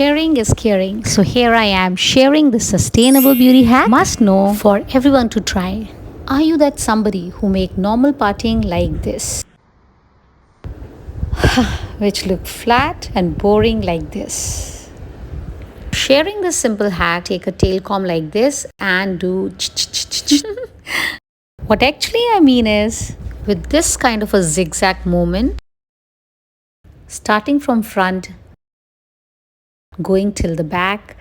sharing is caring. So here I am sharing this sustainable beauty hack must know for everyone to try. Are you that somebody who make normal parting like this? Which look flat and boring like this. Sharing this simple hack, take a tail comb like this and do What actually I mean is, with this kind of a zigzag movement, starting from front, going till the back,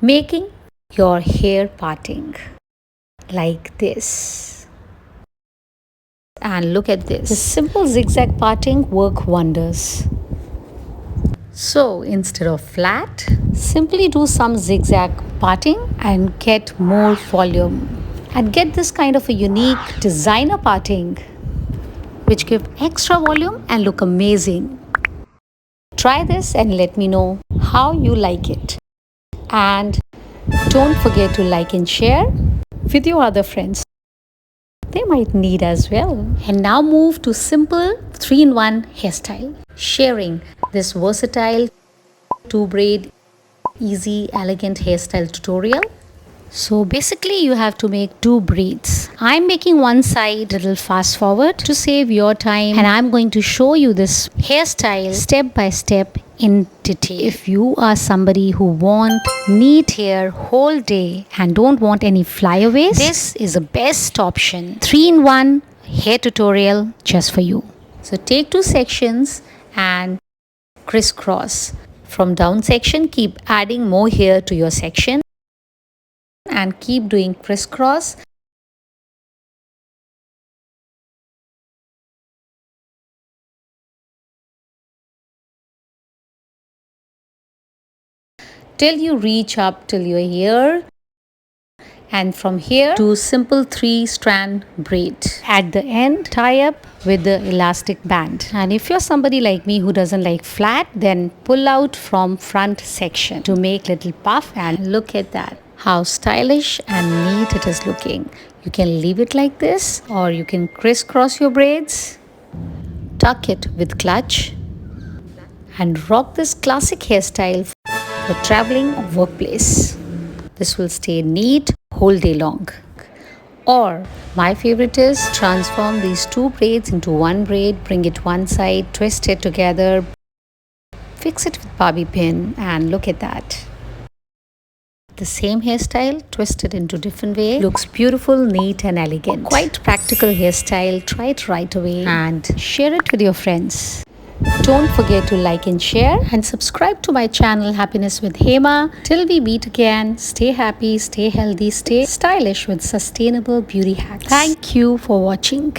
making your hair parting like this. And look at this. The simple zigzag parting work wonders. So instead of flat, simply do some zigzag parting and get more volume. And get this kind of a unique designer parting which give extra volume and look amazing. Try this and let me know how you like it. And don't forget to like and share with your other friends. They might need as well. And now move to simple 3-in-1 hairstyle. Sharing this versatile 2-braid easy elegant hairstyle tutorial. So basically you have to make 2 braids. I'm making one side a little fast forward to save your time, and I'm going to show you this hairstyle step by step in detail. If you are somebody who want neat hair whole day and don't want any flyaways, this is the best option. 3-in-1 hair tutorial just for you. So take 2 sections and crisscross. From down section, keep adding more hair to your section and keep doing crisscross. Till you reach up till your ear. And from here, do simple 3-strand braid. At the end, tie up with the elastic band. And if you're somebody like me who doesn't like flat, then pull out from front section to make little puff. And look at that, how stylish and neat it is looking. You can leave it like this, or you can crisscross your braids, tuck it with clutch, and rock this classic hairstyle for traveling or workplace. This will stay neat whole day long. Or my favorite is transform these 2 braids into 1 braid, bring it one side, twist it together, fix it with bobby pin, and look at that. The same hairstyle twisted into different way looks beautiful, neat and elegant. Quite practical hairstyle. Try it right away and share it with your friends. Don't forget to like and share and subscribe to my channel Happiness with Hema. Till we meet again, stay happy, stay healthy, stay stylish with sustainable beauty hacks. Thank you for watching.